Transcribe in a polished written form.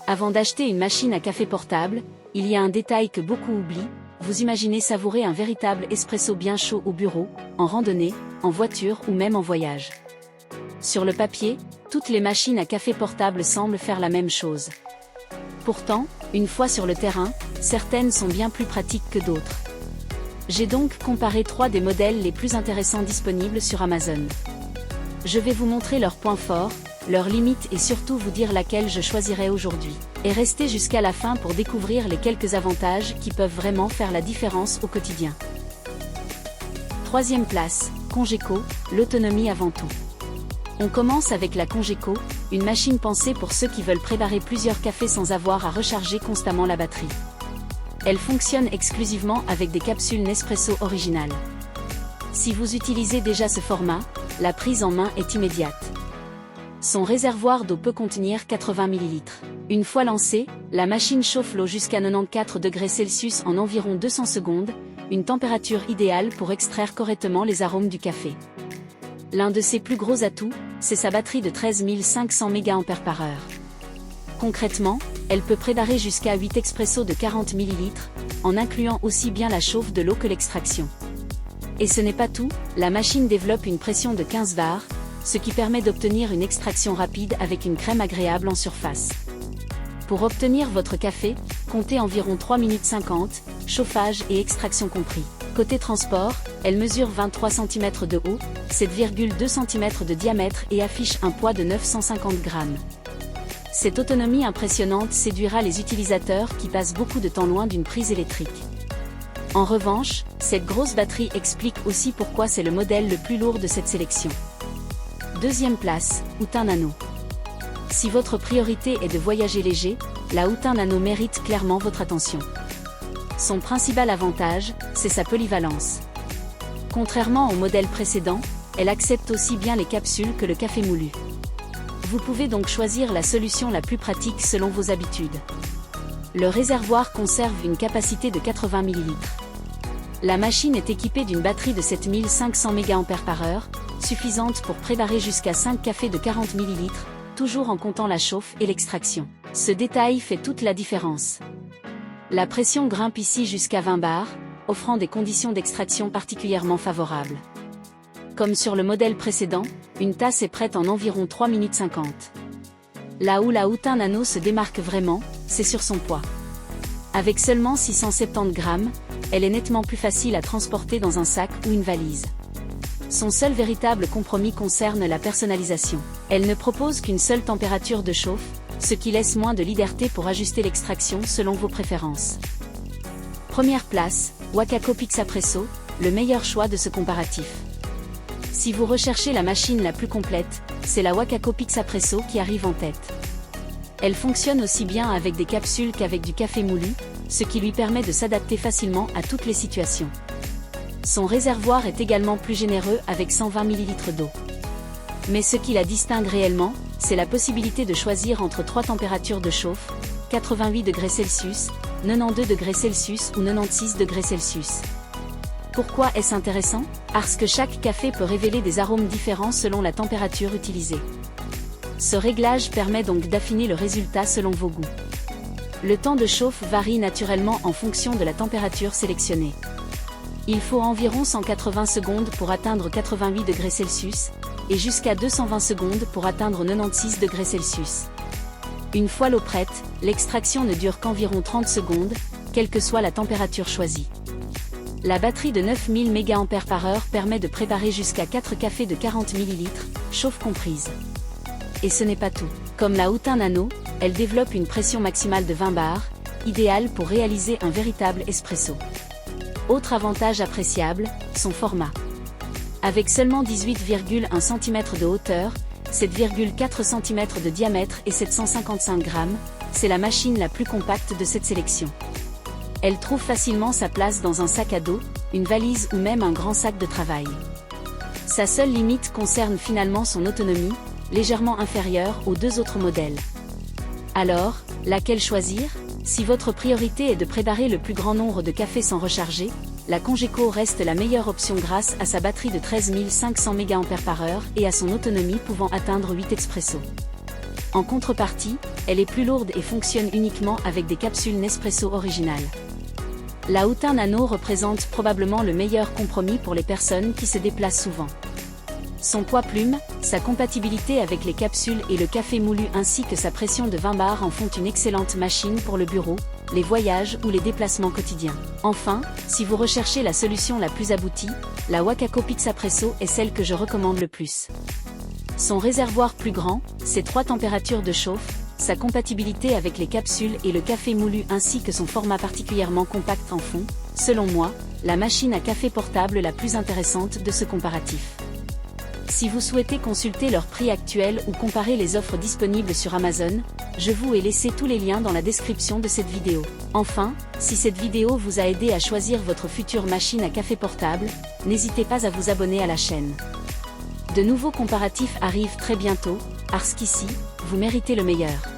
Avant d'acheter une machine à café portable, il y a un détail que beaucoup oublient, vous imaginez savourer un véritable espresso bien chaud au bureau, en randonnée, en voiture ou même en voyage. Sur le papier, toutes les machines à café portable semblent faire la même chose. Pourtant, une fois sur le terrain, certaines sont bien plus pratiques que d'autres. J'ai donc comparé 3 des modèles les plus intéressants disponibles sur Amazon. Je vais vous montrer leurs points forts, leurs limites et surtout vous dire laquelle je choisirai aujourd'hui. Et restez jusqu'à la fin pour découvrir les quelques avantages qui peuvent vraiment faire la différence au quotidien. 3e place, Congeco, l'autonomie avant tout. On commence avec la Congeco, une machine pensée pour ceux qui veulent préparer plusieurs cafés sans avoir à recharger constamment la batterie. Elle fonctionne exclusivement avec des capsules Nespresso originales. Si vous utilisez déjà ce format, la prise en main est immédiate. Son réservoir d'eau peut contenir 80 ml. Une fois lancée, la machine chauffe l'eau jusqu'à 94 degrés Celsius en environ 200 secondes, une température idéale pour extraire correctement les arômes du café. L'un de ses plus gros atouts, c'est sa batterie de 13 500 mAh. Concrètement, elle peut préparer jusqu'à 8 expressos de 40 ml, en incluant aussi bien la chauffe de l'eau que l'extraction. Et ce n'est pas tout, la machine développe une pression de 15 bars, ce qui permet d'obtenir une extraction rapide avec une crème agréable en surface. Pour obtenir votre café, comptez environ 3 minutes 50, chauffage et extraction compris. Côté transport, elle mesure 23 cm de haut, 7,2 cm de diamètre et affiche un poids de 950 g. Cette autonomie impressionnante séduira les utilisateurs qui passent beaucoup de temps loin d'une prise électrique. En revanche, cette grosse batterie explique aussi pourquoi c'est le modèle le plus lourd de cette sélection. 2e place, Houtin Nano. Si votre priorité est de voyager léger, la Houtin Nano mérite clairement votre attention. Son principal avantage, c'est sa polyvalence. Contrairement au modèle précédent, elle accepte aussi bien les capsules que le café moulu. Vous pouvez donc choisir la solution la plus pratique selon vos habitudes. Le réservoir conserve une capacité de 80 ml. La machine est équipée d'une batterie de 7500 mAh, suffisante pour préparer jusqu'à 5 cafés de 40 ml, toujours en comptant la chauffe et l'extraction. Ce détail fait toute la différence. La pression grimpe ici jusqu'à 20 bars, offrant des conditions d'extraction particulièrement favorables. Comme sur le modèle précédent, une tasse est prête en environ 3 minutes 50. Là où la Houtin Nano se démarque vraiment, c'est sur son poids. Avec seulement 670 grammes, elle est nettement plus facile à transporter dans un sac ou une valise. Son seul véritable compromis concerne la personnalisation. Elle ne propose qu'une seule température de chauffe, ce qui laisse moins de liberté pour ajuster l'extraction selon vos préférences. 1re place, Wakako Pixapresso, le meilleur choix de ce comparatif. Si vous recherchez la machine la plus complète, c'est la Wakako Pixapresso qui arrive en tête. Elle fonctionne aussi bien avec des capsules qu'avec du café moulu, ce qui lui permet de s'adapter facilement à toutes les situations. Son réservoir est également plus généreux avec 120 ml d'eau. Mais ce qui la distingue réellement, c'est la possibilité de choisir entre 3 températures de chauffe, 88 degrés Celsius, 92 degrés Celsius ou 96 degrés Celsius. Pourquoi est-ce intéressant? Parce que chaque café peut révéler des arômes différents selon la température utilisée. Ce réglage permet donc d'affiner le résultat selon vos goûts. Le temps de chauffe varie naturellement en fonction de la température sélectionnée. Il faut environ 180 secondes pour atteindre 88 degrés Celsius, et jusqu'à 220 secondes pour atteindre 96 degrés Celsius. Une fois l'eau prête, l'extraction ne dure qu'environ 30 secondes, quelle que soit la température choisie. La batterie de 9000 mAh permet de préparer jusqu'à 4 cafés de 40 ml, chauffe comprise. Et ce n'est pas tout. Comme la Houtin Nano, elle développe une pression maximale de 20 bars, idéale pour réaliser un véritable espresso. Autre avantage appréciable, son format. Avec seulement 18,1 cm de hauteur, 7,4 cm de diamètre et 755 grammes, c'est la machine la plus compacte de cette sélection. Elle trouve facilement sa place dans un sac à dos, une valise ou même un grand sac de travail. Sa seule limite concerne finalement son autonomie, légèrement inférieure aux 2 autres modèles. Alors, laquelle choisir? Si votre priorité est de préparer le plus grand nombre de cafés sans recharger, la Congeco reste la meilleure option grâce à sa batterie de 13 500 mAh et à son autonomie pouvant atteindre 8 expressos. En contrepartie, elle est plus lourde et fonctionne uniquement avec des capsules Nespresso originales. La Houtin Nano représente probablement le meilleur compromis pour les personnes qui se déplacent souvent. Son poids plume, sa compatibilité avec les capsules et le café moulu ainsi que sa pression de 20 bars en font une excellente machine pour le bureau, les voyages ou les déplacements quotidiens. Enfin, si vous recherchez la solution la plus aboutie, la Wakako Pixapresso est celle que je recommande le plus. Son réservoir plus grand, ses 3 températures de chauffe, sa compatibilité avec les capsules et le café moulu ainsi que son format particulièrement compact en font, selon moi, la machine à café portable la plus intéressante de ce comparatif. Si vous souhaitez consulter leurs prix actuels ou comparer les offres disponibles sur Amazon, je vous ai laissé tous les liens dans la description de cette vidéo. Enfin, si cette vidéo vous a aidé à choisir votre future machine à café portable, n'hésitez pas à vous abonner à la chaîne. De nouveaux comparatifs arrivent très bientôt, parce qu'ici, vous méritez le meilleur.